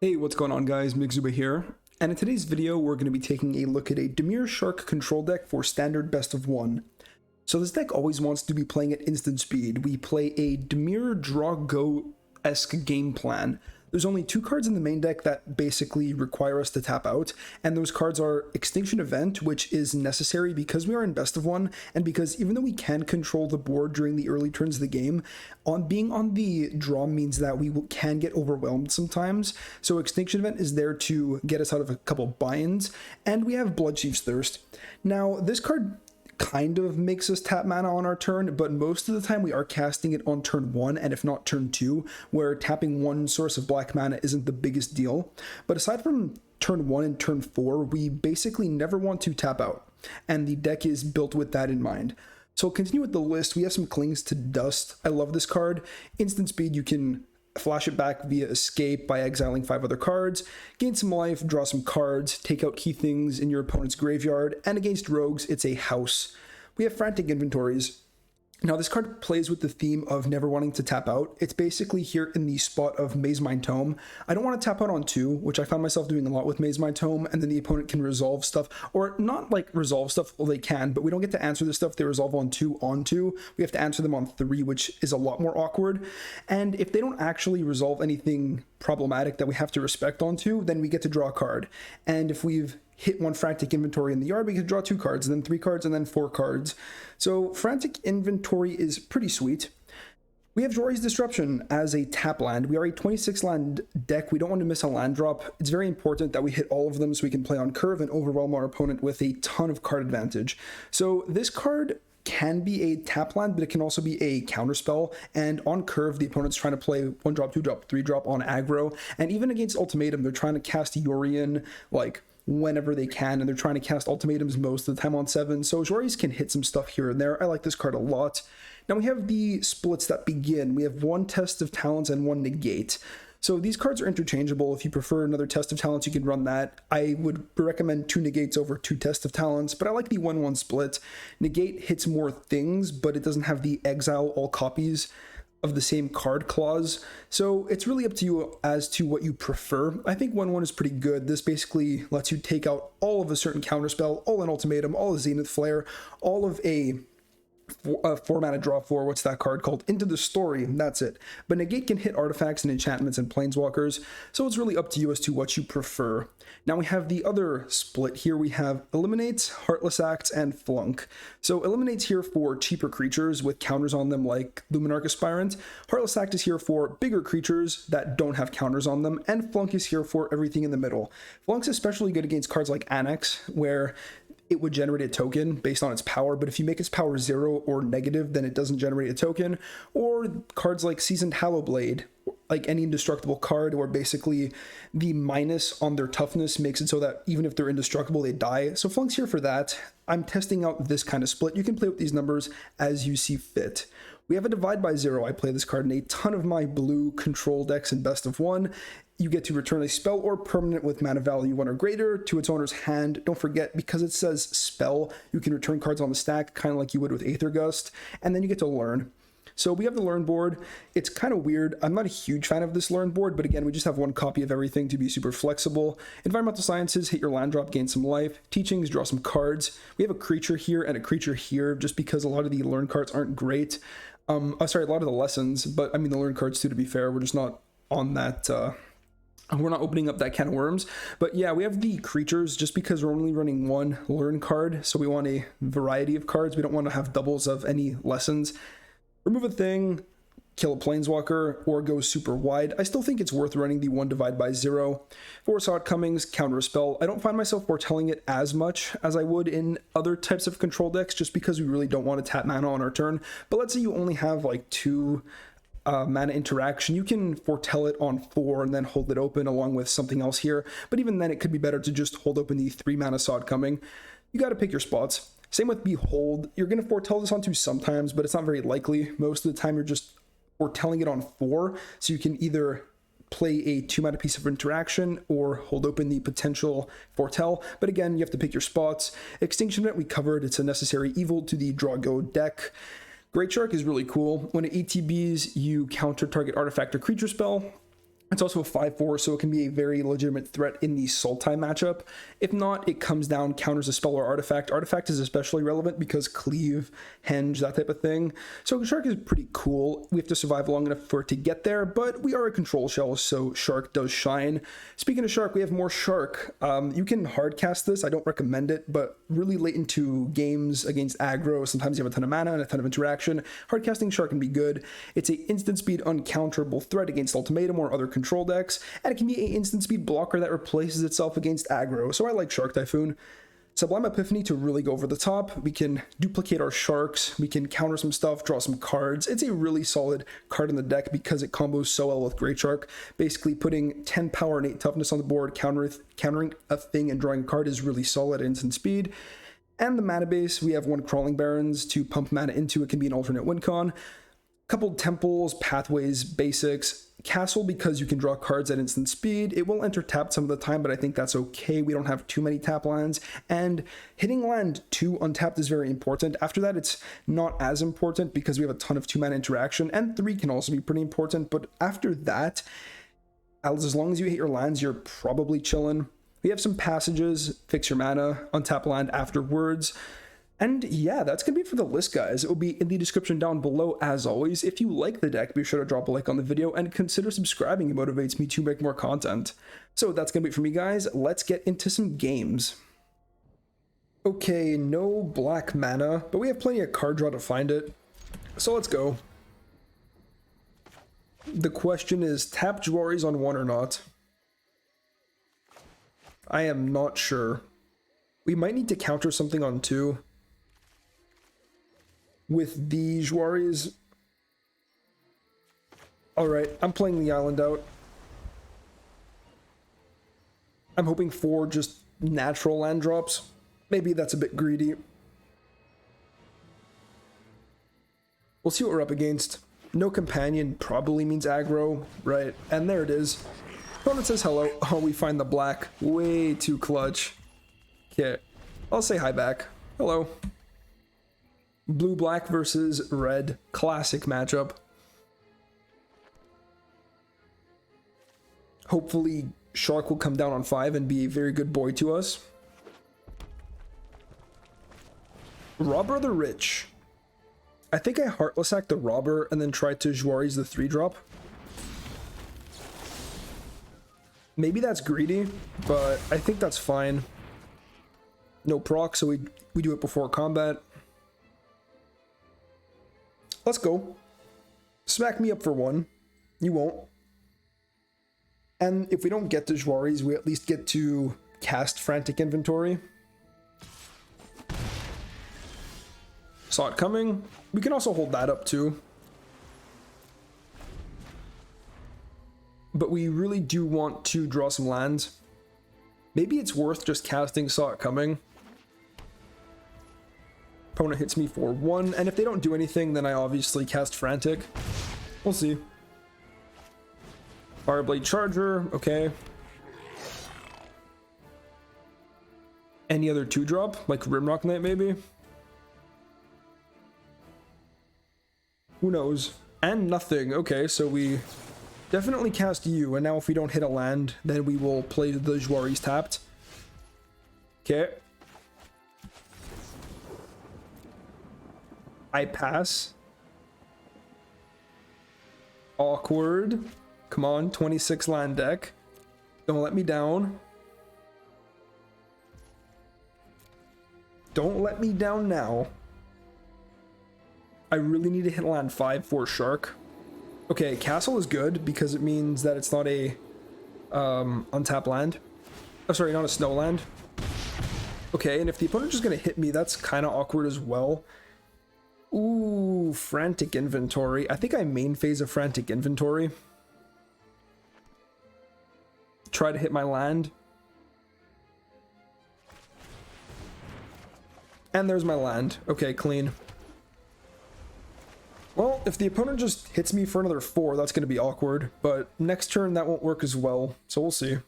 Hey, what's going on guys, Migzuba here, and in today's video we're going to be taking a look at a Dimir Shark control deck for standard best of one. So this deck always wants to be playing at instant speed. We play a Dimir draw go-esque game plan. There's only two cards in the main deck that basically require us to tap out, and those cards are Extinction Event, which is necessary because we are in best of one, and because even though we can control the board during the early turns of the game, being on the draw means that we can get overwhelmed sometimes. So Extinction Event is there to get us out of a couple binds, and we have Bloodchief's Thirst. Now, this card kind of makes us tap mana on our turn, but most of the time we are casting it on turn 1 and if not turn 2, where tapping one source of black mana isn't the biggest deal. But aside from turn 1 and turn 4, we basically never want to tap out, and the deck is built with that in mind. So I'll continue with the list. We have some Clings to Dust. I love this card. Instant speed, you can flash it back via escape by exiling 5 other cards, gain some life, draw some cards, take out key things in your opponent's graveyard, and against rogues, it's a house. We have Frantic Inventories. Now, this card plays with the theme of never wanting to tap out. It's basically here in the spot of Mazemind Tome. I don't want to tap out on 2, which I found myself doing a lot with Mazemind Tome, and then the opponent can resolve stuff, or not like resolve stuff, well they can, but we don't get to answer the stuff they resolve on 2 on 2. We have to answer them on 3, which is a lot more awkward. And if they don't actually resolve anything problematic that we have to respect on 2, then we get to draw a card. And if we've hit one Frantic Inventory in the yard, we can draw 2 cards, and then 3 cards, and then 4 cards. So Frantic Inventory is pretty sweet. We have Jori's Disruption as a tap land. We are a 26 land deck. We don't want to miss a land drop. It's very important that we hit all of them so we can play on curve and overwhelm our opponent with a ton of card advantage. So this card can be a tap land, but it can also be a counterspell, and on curve the opponent's trying to play 1 drop, 2 drop, 3 drop on aggro, and even against Ultimatum they're trying to cast Yorion like whenever they can, and they're trying to cast ultimatums most of the time on 7, so Joris can hit some stuff here and there. I like this card a lot. Now we have the splits that begin. We have 1 Test of Talents and 1 Negate. So these cards are interchangeable. If you prefer another Test of Talents, you can run that. I would recommend 2 Negates over 2 Test of Talents, but I like the 1-1 split. Negate hits more things, but it doesn't have the exile all copies of the same card clause, so it's really up to you as to what you prefer. I think 1-1 is pretty good. This basically lets you take out all of a certain counterspell, all an ultimatum, all a Zenith Flare, all of a 4 mana draw 4, what's that card called? Into the Story, that's it. But Negate can hit artifacts and enchantments and planeswalkers, so it's really up to you as to what you prefer. Now we have the other split here. We have Eliminates, Heartless Acts, and Flunk. So Eliminates here for cheaper creatures with counters on them like Luminarch Aspirant. Heartless Act is here for bigger creatures that don't have counters on them, and Flunk is here for everything in the middle. Flunk's especially good against cards like Annex, where it would generate a token based on its power, but if you make its power 0 or negative, then it doesn't generate a token. Or cards like Seasoned Hallowblade, like any indestructible card, where basically the minus on their toughness makes it so that even if they're indestructible, they die. So Flunk's here for that. I'm testing out this kind of split. You can play with these numbers as you see fit. We have a Divide by 0. I play this card in a ton of my blue control decks in best of 1. You get to return a spell or permanent with mana value 1 or greater to its owner's hand. Don't forget, because it says spell, you can return cards on the stack, kind of like you would with Aether Gust, and then you get to learn. So we have the learn board. It's kind of weird. I'm not a huge fan of this learn board, but again, we just have 1 copy of everything to be super flexible. Environmental Sciences, hit your land drop, gain some life. Teachings, draw some cards. We have a creature here and a creature here, just because a lot of the learn cards aren't great. A lot of the lessons, but I mean the learn cards too, to be fair. We're just not on that, we're not opening up that can of worms. But yeah, we have the creatures just because we're only running 1 learn card, so we want a variety of cards. We don't want to have doubles of any lessons. Remove a thing, kill a planeswalker, or go super wide. I still think it's worth running the 1 Divide by 0. Force Outcomings, counter a spell. I don't find myself foretelling it as much as I would in other types of control decks, just because we really don't want to tap mana on our turn. But let's say you only have like 2 mana interaction, you can foretell it on 4 and then hold it open along with something else here, but even then it could be better to just hold open the 3 mana Sod Coming. You got to pick your spots. Same with Behold. You're going to foretell this on 2 sometimes, but it's not very likely. Most of the time you're just foretelling it on 4, so you can either play a 2 mana piece of interaction or hold open the potential foretell, but again, you have to pick your spots. Extinction Event we covered. It's a necessary evil to the draw go deck. Great Shark is really cool. When it ETBs, you counter target artifact or creature spell. It's also a 5/4, so it can be a very legitimate threat in the Sultai matchup. If not, it comes down, counters a spell or artifact. Artifact is especially relevant because cleave, henge, that type of thing. So Shark is pretty cool. We have to survive long enough for it to get there, but we are a control shell, so Shark does shine. Speaking of Shark, we have more Shark. You can hardcast this. I don't recommend it, but really late into games against aggro, sometimes you have a ton of mana and a ton of interaction. Hardcasting Shark can be good. It's a instant speed uncounterable threat against Ultimatum or other control decks, and it can be an instant speed blocker that replaces itself against aggro, so I like Shark Typhoon. Sublime Epiphany to really go over the top. We can duplicate our Sharks, we can counter some stuff, draw some cards. It's a really solid card in the deck because it combos so well with Great Shark. Basically putting 10 power and 8 toughness on the board, countering a thing and drawing a card is really solid at instant speed. And the mana base, we have 1 Crawling Barrens to pump mana into. It can be an alternate win con. Couple temples, pathways, basics. Castle, because you can draw cards at instant speed. It will enter tapped some of the time, but I think that's okay. We don't have too many tap lands. And hitting land 2 untapped is very important. After that, it's not as important because we have a ton of 2-mana interaction. And 3 can also be pretty important. But after that, as long as you hit your lands, you're probably chilling. We have some passages, fix your mana, untap land afterwards. And yeah, that's going to be it for the list, guys. It will be in the description down below, as always. If you like the deck, be sure to drop a like on the video and consider subscribing. It motivates me to make more content. So that's going to be it for me, guys. Let's get into some games. Okay, no black mana, but we have plenty of card draw to find it. So let's go. The question is, tap Jwaris on 1 or not? I am not sure. We might need to counter something on 2. With the Jwaris. Alright, I'm playing the island out. I'm hoping for just natural land drops. Maybe that's a bit greedy. We'll see what we're up against. No companion probably means aggro, right? And there it is. Opponent says hello. Oh, we find the black. Way too clutch. Okay, I'll say hi back. Hello. Blue-black versus red. Classic matchup. Hopefully, Shark will come down on 5 and be a very good boy to us. Robber the Rich. I think I Heartless Act the Robber and then try to Jwaris the 3-drop. Maybe that's greedy, but I think that's fine. No proc, so we do it before combat. Let's go. Smack me up for 1. You won't. And if we don't get to Jwaris, we at least get to cast Frantic Inventory. Saw it coming. We can also hold that up too. But we really do want to draw some lands. Maybe it's worth just casting Saw It Coming. Opponent hits me for 1, and if they don't do anything, then I obviously cast Frantic. We'll see. Fireblade Charger, okay. Any other 2-drop? Like Rimrock Knight, maybe? Who knows? And nothing. Okay, so we definitely cast you, and now if we don't hit a land, then we will play the Jwaris tapped. Okay. I pass. Awkward. Come on, 26 land deck. Don't let me down. Don't let me down now. I really need to hit land 5 for Shark. Okay, Castle is good because it means that it's not a untapped land. Oh, sorry, not a snow land. Okay, and if the opponent's just gonna hit me, that's kind of awkward as well. Ooh, Frantic Inventory. I think I main phase of Frantic Inventory. Try to hit my land. And there's my land. Okay, clean. Well, if the opponent just hits me for another 4, that's going to be awkward. But next turn, that won't work as well. So we'll see.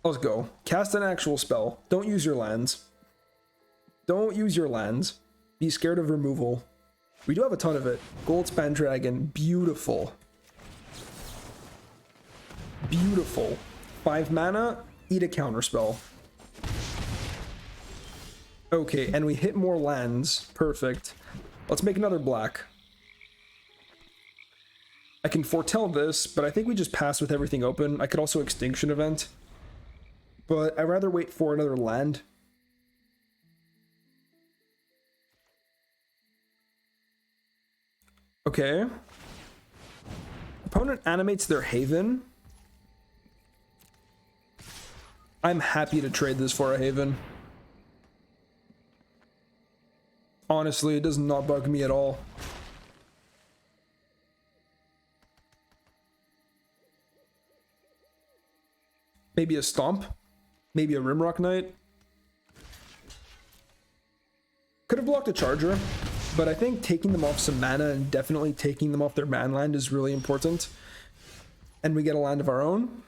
Let's go. Cast an actual spell. Don't use your lands. Don't use your lands. Be scared of removal. We do have a ton of it. Goldspan Dragon, beautiful. Beautiful. 5 mana, eat a counterspell. Okay, and we hit more lands. Perfect. Let's make another black. I can foretell this, but I think we just pass with everything open. I could also Extinction Event. But I'd rather wait for another land. Okay. Opponent animates their Haven. I'm happy to trade this for a Haven. Honestly, it does not bug me at all. Maybe a Stomp. Maybe a Rimrock Knight. Could have blocked a Charger, but I think taking them off some mana and definitely taking them off their man land is really important. And we get a land of our own.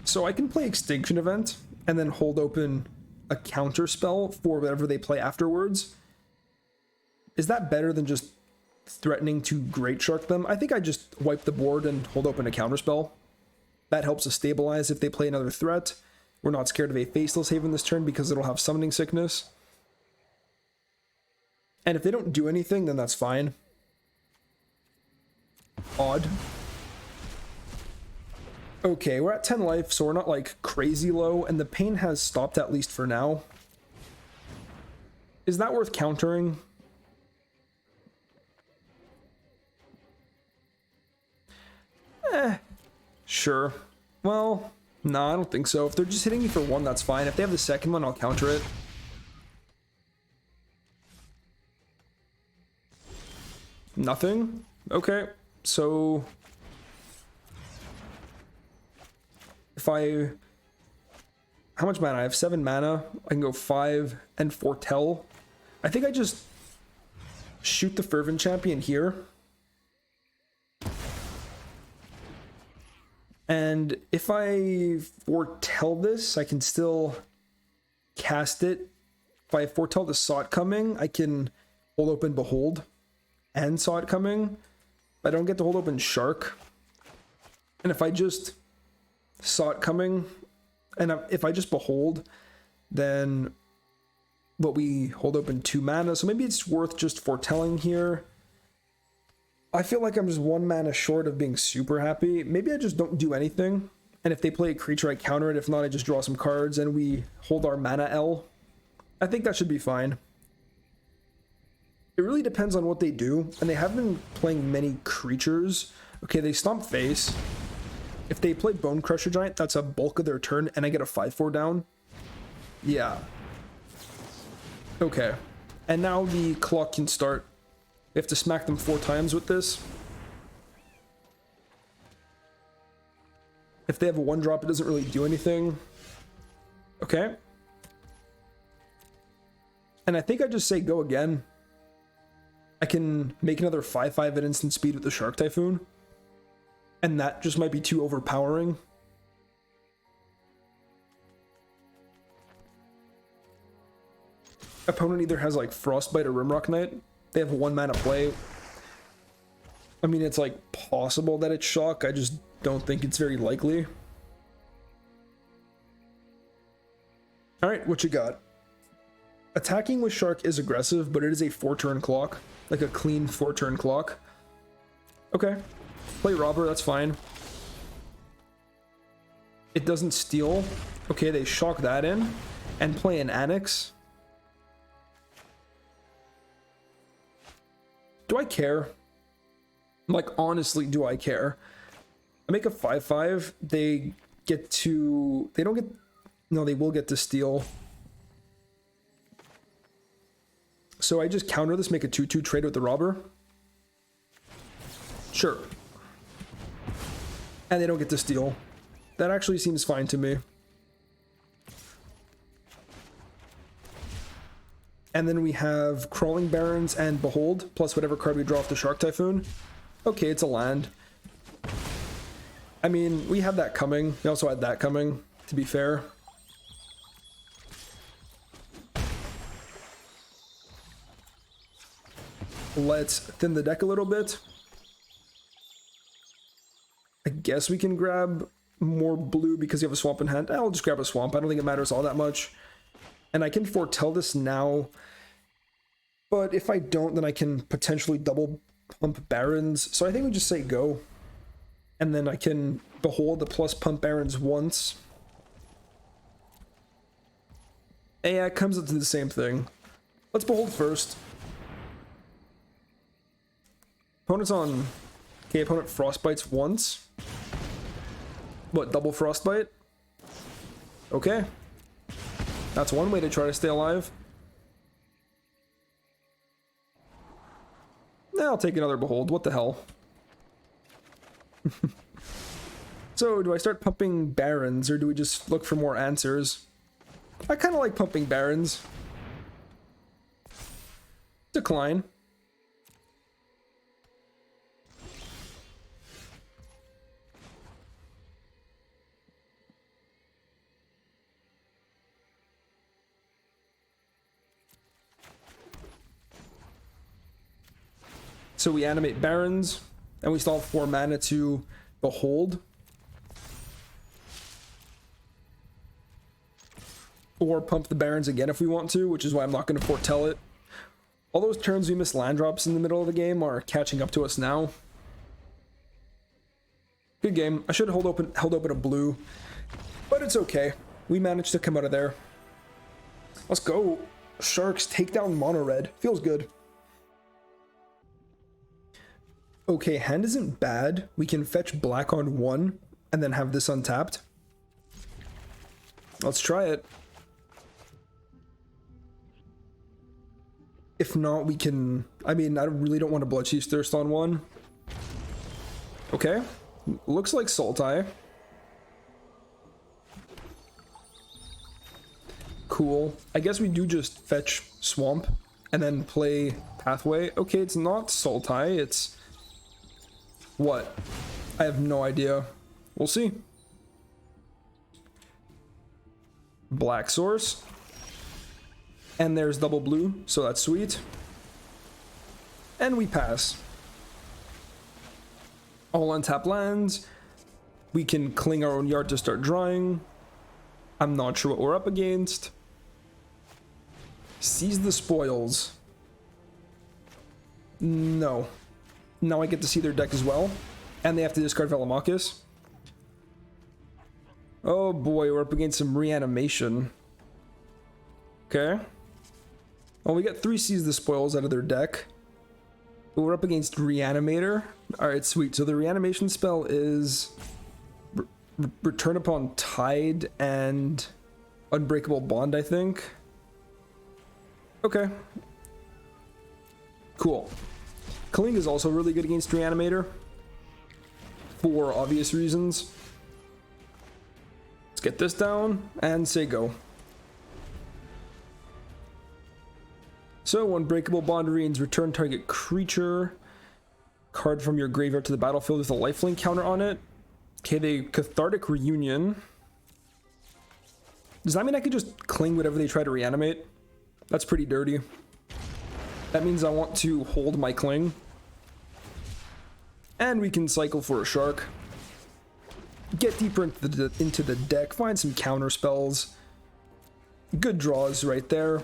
So I can play Extinction Event and then hold open a counter spell for whatever they play afterwards. Is that better than just threatening to Great Shark them? I think I just wipe the board and hold open a counter spell. That helps us stabilize if they play another threat. We're not scared of a Faceless Haven this turn because it'll have Summoning Sickness. And if they don't do anything, then that's fine. Odd. Okay, we're at 10 life, so we're not like crazy low, and the pain has stopped at least for now. Is that worth countering? Sure. Well, no, I don't think so. If they're just hitting me for 1, that's fine. If they have the second one, I'll counter it. Nothing? Okay, so if I... How much mana? I have 7 mana. I can go 5 and foretell. I think I just shoot the Fervent Champion here. And if I foretell this, I can still cast it. If I foretell the Saw It Coming, I can hold open Behold and Saw It Coming. I don't get to hold open Shark. And if I just Saw It Coming, and if I just Behold, then what we hold open 2 mana. So maybe it's worth just foretelling here. I feel like I'm just 1 mana short of being super happy. Maybe I just don't do anything. And if they play a creature, I counter it. If not, I just draw some cards and we hold our mana L. I think that should be fine. It really depends on what they do. And they have been playing many creatures. Okay, they Stomp Face. If they play Bone Crusher Giant, that's a bulk of their turn, and I get a 5/4 down. Yeah. Okay. And now the clock can start. We have to smack them 4 times with this. If they have a 1-drop, it doesn't really do anything. Okay. And I think I just say go again. I can make another 5/5 at instant speed with the Shark Typhoon. And that just might be too overpowering. Opponent either has like Frostbite or Rimrock Knight. They have a 1 mana play. I mean, it's like possible that it's Shock. I just don't think it's very likely. Alright, what you got? Attacking with Shark is aggressive, but it is a 4-turn clock. Like a clean 4-turn clock. Okay. Play Robber, that's fine. It doesn't steal. Okay, they shock that in. And play an Annex. Do I care? Like, honestly, do I care? I make a 5/5. They get to... They don't get... No, they will get to steal. So I just counter this, make a 2/2 trade with the Robber. Sure. And they don't get to steal. That actually seems fine to me. And then we have Crawling Barrens and Behold, plus whatever card we draw off the Shark Typhoon. Okay, it's a land. I mean, we had that coming. We also had that coming, to be fair. Let's thin the deck a little bit. I guess we can grab more blue because you have a swamp in hand. I'll just grab a swamp. I don't think it matters all that much. And I can foretell this now. But if I don't, then I can potentially double pump barons. So I think we just say go. And then I can behold the plus pump barons once. And yeah, it comes up to the same thing. Let's behold first. Opponent's on... Okay, opponent frostbites once. What, double frostbite? Okay. That's one way to try to stay alive. I'll take another behold. What the hell? So, do I start pumping barons, or do we just look for more answers? I kind of like pumping barons. Decline. So we animate barons, and we still have 4 mana to behold. Or pump the barons again if we want to, which is why I'm not going to foretell it. All those turns we missed land drops in the middle of the game are catching up to us now. Good game. I should have held open a blue, but it's okay. We managed to come out of there. Let's go. Sharks take down mono red. Feels good. Okay, hand isn't bad. We can fetch black on 1 and then have this untapped. Let's try it. If not, we can... I mean, I really don't want to Bloodchief's Thirst on 1. Okay. Looks like Sultai. Cool. I guess we do just fetch Swamp and then play Pathway. Okay, it's not Sultai, it's... What? I have no idea. We'll see. Black source. And there's double blue, so that's sweet. And we pass. All untapped lands. We can cling our own yard to start drawing. I'm not sure what we're up against. Seize the spoils. No. Now I get to see their deck as well. And they have to discard Velomachus. Oh boy, we're up against some reanimation. Okay. Well, we got 3 Seize the Spoils out of their deck. But we're up against Reanimator. Alright, sweet. So the reanimation spell is... Return upon Tide and... Unbreakable Bond, I think. Okay. Cool. Kling is also really good against Reanimator. For obvious reasons. Let's get this down and say go. So, Unbreakable Bond reads return target creature card from your graveyard to the battlefield with a lifelink counter on it. Okay, they Cathartic Reunion. Does that mean I could just cling whatever they try to reanimate? That's pretty dirty. That means I want to hold my cling. And we can cycle for a shark. Get deeper into the deck, find some counter spells. Good draws right there.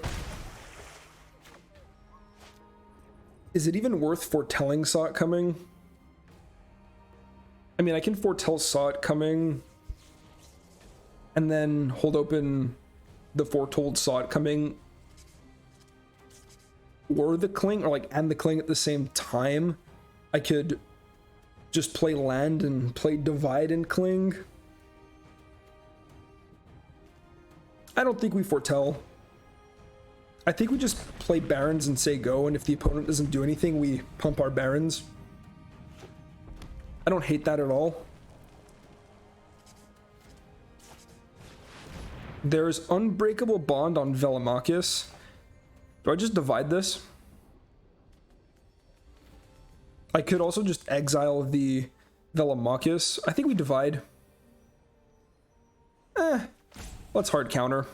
Is it even worth foretelling Saw It Coming? I mean, I can foretell Saw It Coming and then hold open the foretold Saw It Coming or the cling, or like and the cling at the same time. I could just play land and play divide and cling. I don't think we foretell. I think we just play barons and say go, and if the opponent doesn't do anything, we pump our barons. I don't hate that at all. There's Unbreakable Bond on Velomachus. Do I just divide this? I could also just exile the Velomachus. I think we divide. Let's hard counter.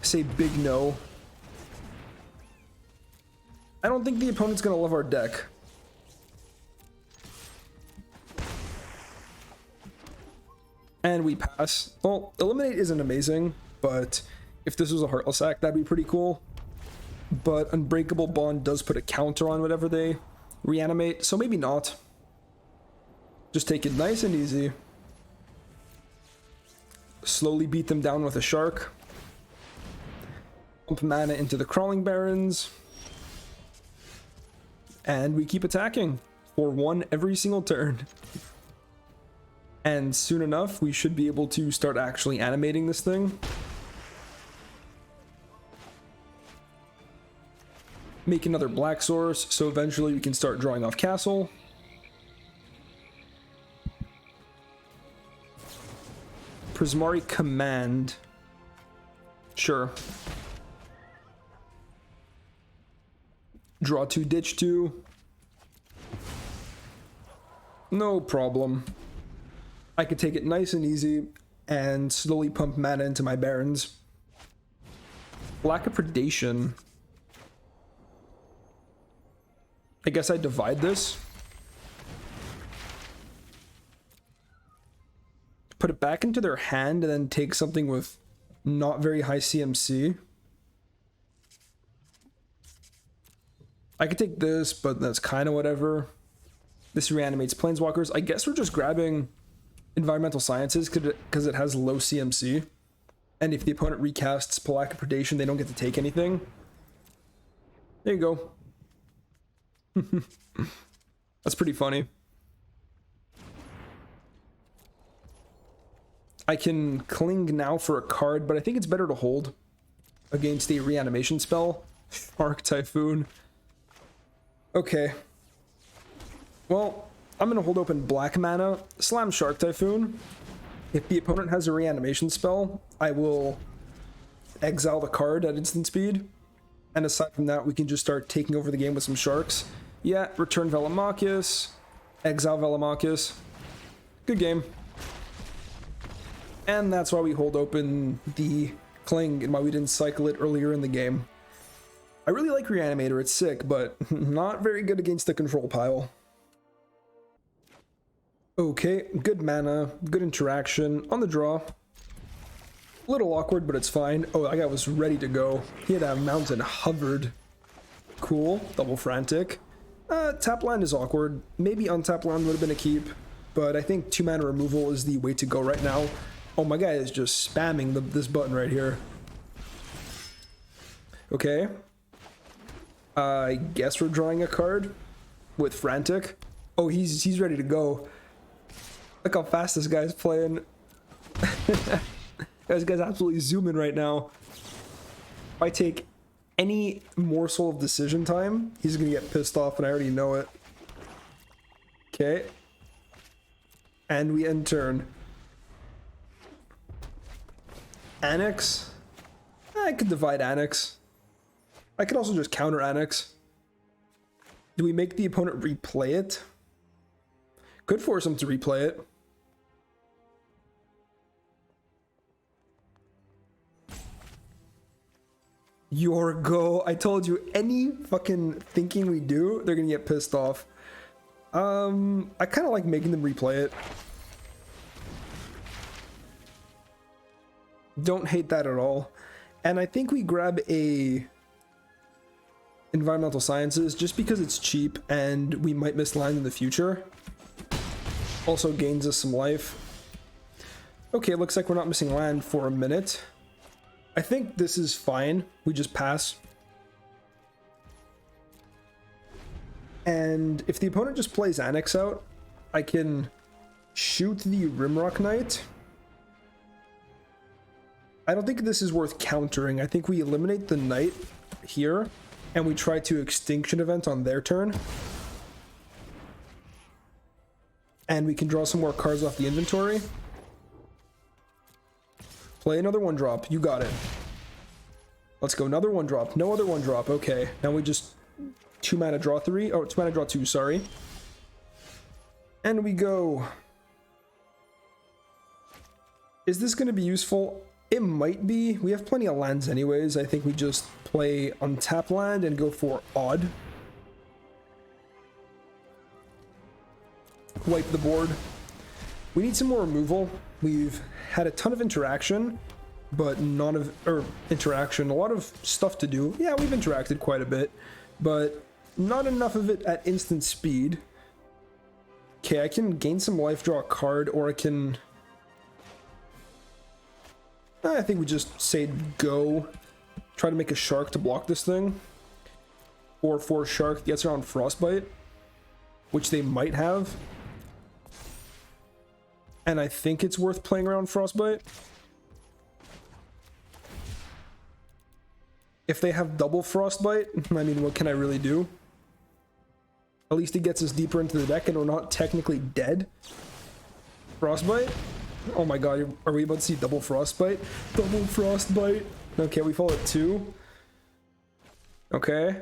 Say big no. I don't think the opponent's gonna love our deck. And we pass. Well, Eliminate isn't amazing, but if this was a Heartless Act, that'd be pretty cool. But Unbreakable Bond does put a counter on whatever they reanimate, so maybe not. Just take it nice and easy. Slowly beat them down with a Shark. Pump mana into the Crawling Barrens. And we keep attacking for 1 every single turn. And soon enough, we should be able to start actually animating this thing. Make another black source, so eventually we can start drawing off castle. Prismari Command. Sure. Draw 2, ditch 2. No problem. I could take it nice and easy and slowly pump mana into my Barrens. Lack of Predation. I guess I divide this. Put it back into their hand and then take something with not very high CMC. I could take this, but that's kind of whatever. This reanimates Planeswalkers. I guess we're just grabbing Environmental Sciences because it has low CMC. And if the opponent recasts Lack of Predation, they don't get to take anything. There you go. That's pretty funny. I can cling now for a card, but I think it's better to hold against a reanimation spell. Shark Typhoon. Okay. Well, I'm going to hold open black mana, slam Shark Typhoon. If the opponent has a reanimation spell, I will exile the card at instant speed. And aside from that, we can just start taking over the game with some sharks. Yeah, return Velomachus, exile Velomachus. Good game. And that's why we hold open the Cling and why we didn't cycle it earlier in the game. I really like Reanimator, it's sick, but not very good against the control pile. Okay, good mana, good interaction. On the draw. A little awkward, but it's fine. Oh, that guy was ready to go. He had a mountain hovered. Cool, double frantic. Tap land is awkward. Maybe untap land would have been a keep, but I think 2 mana removal is the way to go right now. Oh, my guy is just spamming this button right here. Okay. I guess we're drawing a card with frantic. Oh, he's ready to go. Look how fast this guy's playing. This guy's absolutely zooming right now. If I take any morsel of decision time, he's gonna get pissed off, and I already know it. Okay. And we end turn. Annex? I could divide Annex. I could also just counter Annex. Do we make the opponent replay it? Could force him to replay it. Your go. I told you, any fucking thinking we do, they're gonna get pissed off. I kind of like making them replay it. Don't hate that at all. And I think we grab a Environmental Sciences just because it's cheap and we might miss land in the future. Also gains us some life. Okay, looks like we're not missing land for a minute. I think this is fine. We just pass. And if the opponent just plays Annex out, I can shoot the Rimrock Knight. I don't think this is worth countering. I think we eliminate the Knight here, and we try to Extinction Event on their turn. And we can draw some more cards off the inventory. Play another 1-drop. You got it. Let's go. Another 1-drop. No other 1-drop. Okay. Now we just 2 mana draw 3. Oh, 2 mana draw 2. Sorry. And we go. Is this going to be useful? It might be. We have plenty of lands anyways. I think we just play untap land and go for Odd. wipe the board. We need some more removal. We've had a ton of interaction, but none of, a lot of stuff to do. Yeah, we've interacted quite a bit, but not enough of it at instant speed. Okay, I can gain some life, draw a card, or I can... I think we just say go. Try to make a shark to block this thing. Or for shark gets around frostbite, which they might have. And I think it's worth playing around frostbite. If they have double frostbite, I mean, what can I really do? At least it gets us deeper into the deck and we're not technically dead. Frostbite? Oh my god, are we about to see double frostbite? Double frostbite. Okay, we fall at 2. Okay.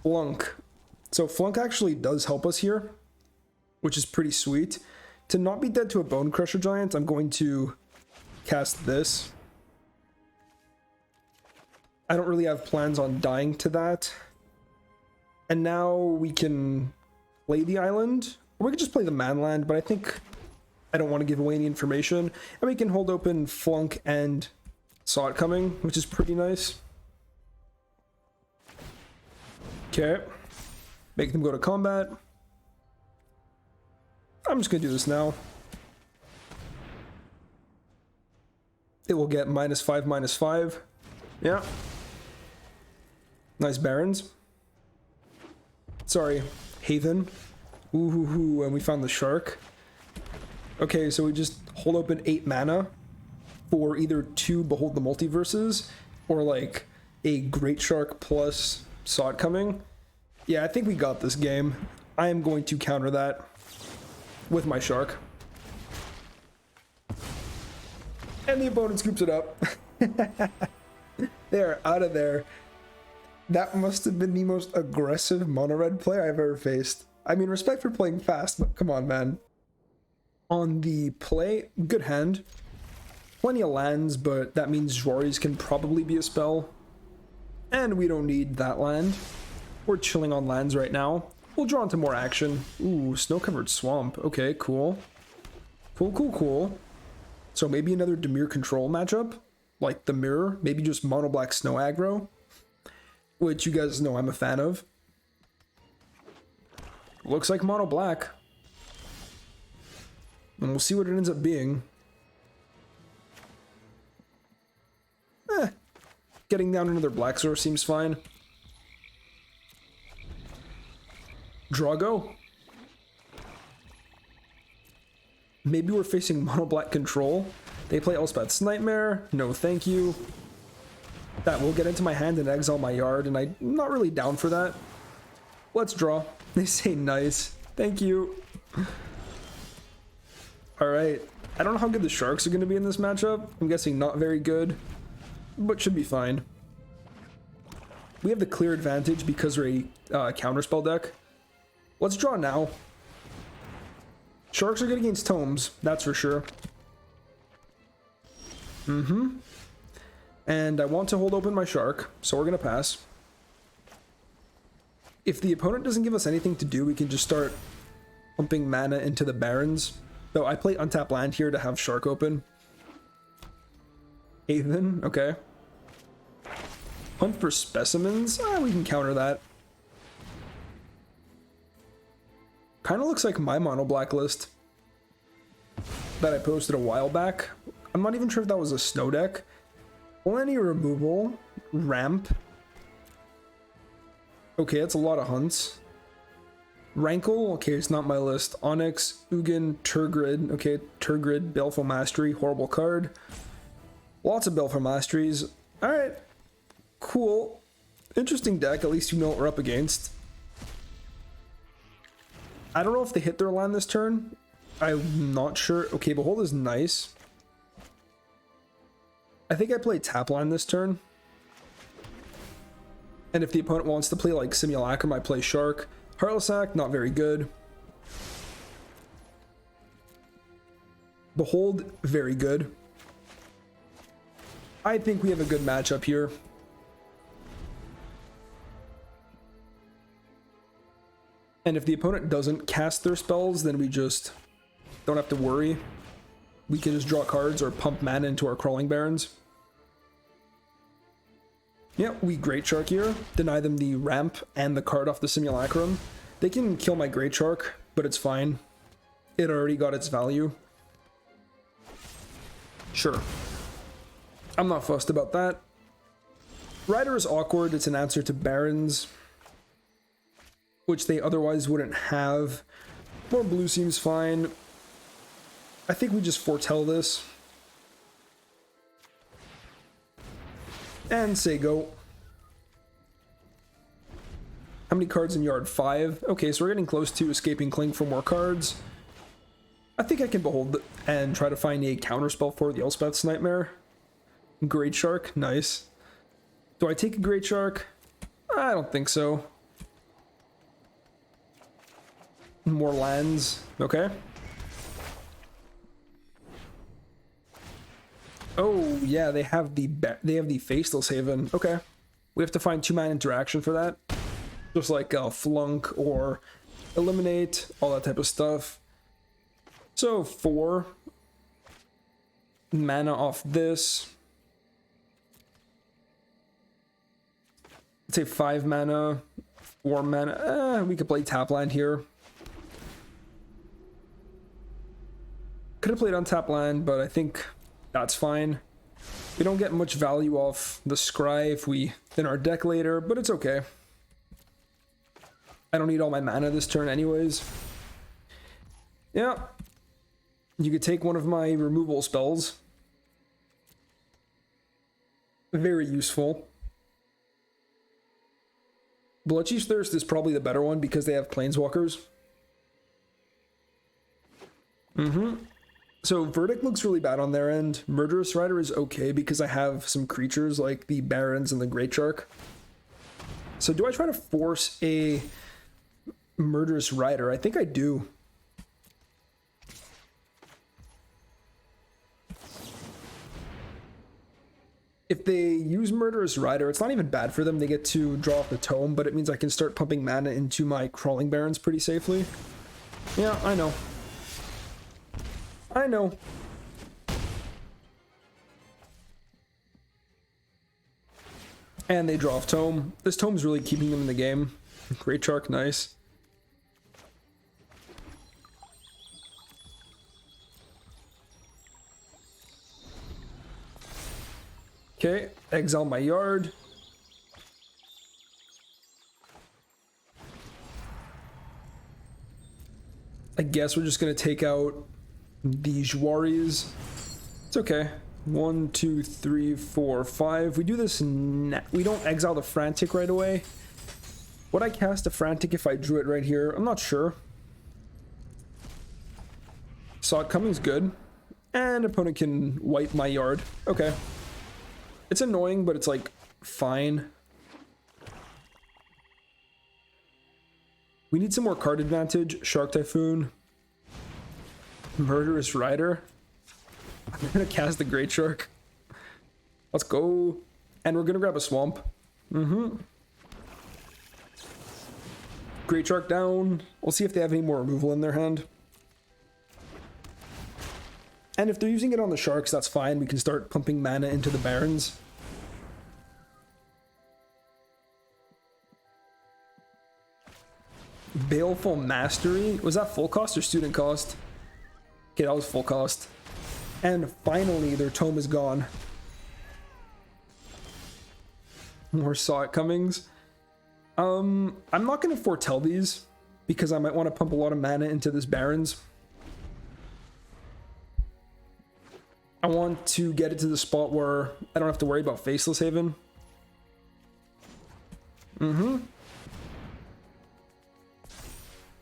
Flunk. So Flunk actually does help us here, which is pretty sweet. To not be dead to a Bone Crusher Giant, I'm going to cast this. I don't really have plans on dying to that. And now we can play the island, or we could just play the Manland, but I think I don't want to give away any information. And we can hold open Flunk and Saw It Coming, which is pretty nice. Okay. Make them go to combat. I'm just going to do this now. It will get -5, -5. Yeah. Nice Barons. Sorry, Haven. Ooh, and we found the shark. Okay, so we just hold open 8 mana for either 2 Behold the Multiverses or like a Great Shark plus Saw It Coming. Yeah, I think we got this game. I am going to counter that with my shark. And the opponent scoops it up. They're out of there. That must have been the most aggressive mono-red player I've ever faced. I mean, respect for playing fast, but come on, man. On the play, good hand. Plenty of lands, but that means Jwaris can probably be a spell. And we don't need that land. We're chilling on lands right now. We'll draw into more action. Ooh, snow-covered swamp. Okay, cool. Cool. So maybe another Dimir control matchup? Like the mirror? Maybe just mono-black snow aggro? Which you guys know I'm a fan of. Looks like mono black. And we'll see what it ends up being. Getting down another black source seems fine. Drago. Maybe we're facing mono black control. They play Elspeth's Nightmare. No thank you. That will get into my hand and exile my yard, and I'm not really down for that. Let's draw. They say nice. Thank you. Alright. I don't know how good the Sharks are going to be in this matchup. I'm guessing not very good, but should be fine. We have the clear advantage because we're a counterspell deck. Let's draw now. Sharks are good against tomes, that's for sure. And I want to hold open my shark, so we're going to pass. If the opponent doesn't give us anything to do, we can just start pumping mana into the Barons. So I play untap land here to have shark open. Haven, okay. Hunt for specimens? We can counter that. Kind of looks like my mono blacklist that I posted a while back. I'm not even sure if that was a snow deck. Plenty removal. Ramp. Okay, that's a lot of hunts. Rankle, okay, it's not my list. Onyx, Ugin, Turgrid, okay, Turgrid, Baleful Mastery, horrible card. Lots of Baleful Masteries. Alright, cool. Interesting deck, at least you know what we're up against. I don't know if they hit their land this turn. I'm not sure. Okay, Behold is nice. I think I play tap line this turn. And if the opponent wants to play like Simulacrum, I play Shark. Heartless Act, not very good. Behold, very good. I think we have a good matchup here. And if the opponent doesn't cast their spells, then we just don't have to worry. We can just draw cards or pump mana into our Crawling Barrens. Yeah, we Great Shark here. Deny them the ramp and the card off the Simulacrum. They can kill my Great Shark, but it's fine. It already got its value. Sure. I'm not fussed about that. Rider is awkward. It's an answer to Barons, which they otherwise wouldn't have. More blue seems fine. I think we just foretell this. And say go. How many cards in yard? 5. Okay, so we're getting close to escaping Cling for more cards. I think I can behold and try to find a counterspell for the Elspeth's Nightmare. Great Shark, nice. Do I take a Great Shark? I don't think so. More lands, okay. Oh yeah, they have the Faceless Haven. Okay, we have to find 2-mana interaction for that, just like Flunk or Eliminate, all that type of stuff. So 4 mana off this. Let's say 5 mana, 4 mana. We could play tap land here. Could have played on tap land, but I think that's fine. We don't get much value off the Scry if we thin our deck later, but it's okay. I don't need all my mana this turn anyways. Yeah. You could take one of my removal spells. Very useful. Bloodchief's Thirst is probably the better one because they have Planeswalkers. So Verdict looks really bad on their end. Murderous Rider is okay because I have some creatures like the Barons and the Great Shark. So do I try to force a Murderous Rider? I think I do. If they use Murderous Rider, it's not even bad for them. They get to draw off the tome, but it means I can start pumping mana into my Crawling Barrens pretty safely. Yeah, I know. I know. And they draw off Tome. This Tome's really keeping them in the game. Great Shark, nice. Okay, exile my yard. I guess we're just gonna take out the Jwaris. It's okay. 1, 2, 3, 4, 5. We do this. We don't exile the Frantic right away. Would I cast a Frantic if I drew it right here? I'm not sure. Saw it coming's good. And opponent can wipe my yard. Okay. It's annoying, but it's like fine. We need some more card advantage. Shark Typhoon. Murderous Rider. I'm gonna cast the Great Shark. Let's go. And we're gonna grab a Swamp. Great Shark down. We'll see if they have any more removal in their hand. And if they're using it on the Sharks, that's fine. We can start pumping mana into the Barons. Baleful Mastery. Was that full cost or student cost? Okay, that was full cost. And finally, their tome is gone. More Saw It Comings. I'm not going to foretell these because I might want to pump a lot of mana into this Barons. I want to get it to the spot where I don't have to worry about Faceless Haven.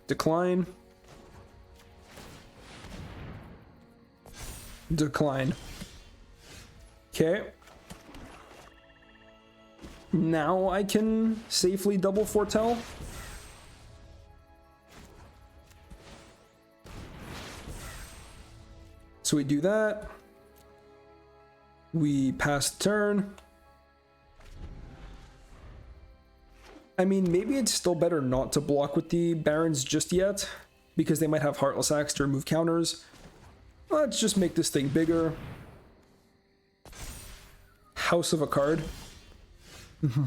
Decline. Decline. Okay. Now I can safely double foretell. So we do that. We pass the turn. I mean, maybe it's still better not to block with the Barons just yet, because they might have Heartless Axe to remove counters. Let's just make this thing bigger. House of a card.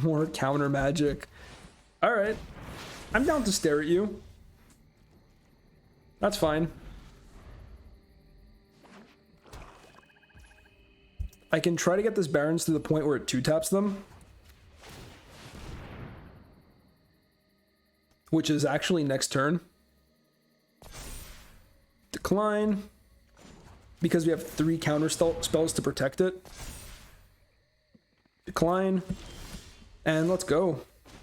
More counter magic. Alright. I'm down to stare at you. That's fine. I can try to get this Barons to the point where it 2-taps them. Which is actually next turn. Decline. Because we have 3 counter spells to protect it. Decline. And let's go.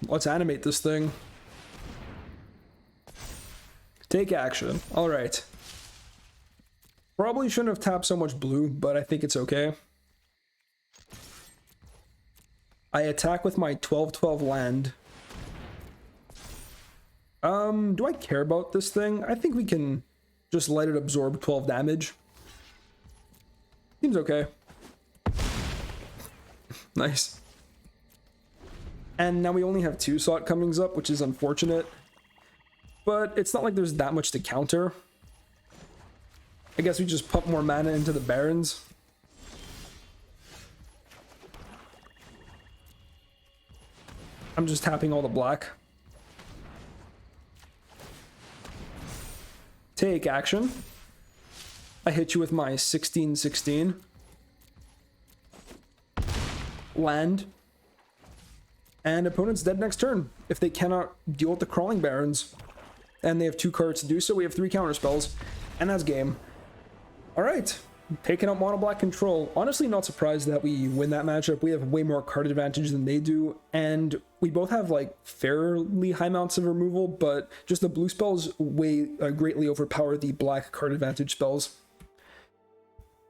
Let's animate this thing. Take action. Alright. Probably shouldn't have tapped so much blue, but I think it's okay. I attack with my 12/12 land. Do I care about this thing? I think we can just let it absorb 12 damage. Seems okay. Nice. And now we only have 2 Sought Comings up, which is unfortunate. But it's not like there's that much to counter. I guess we just pump more mana into the Barons. I'm just tapping all the black. Take action. I hit you with my 16/16. Land. And opponent's dead next turn if they cannot deal with the Crawling Barons. And they have 2 cards to do so. We have 3 counter spells. And that's game. Alright. Taking out mono black control. Honestly, not surprised that we win that matchup. We have way more card advantage than they do, and we both have like fairly high amounts of removal, but just the blue spells greatly overpower the black card advantage spells.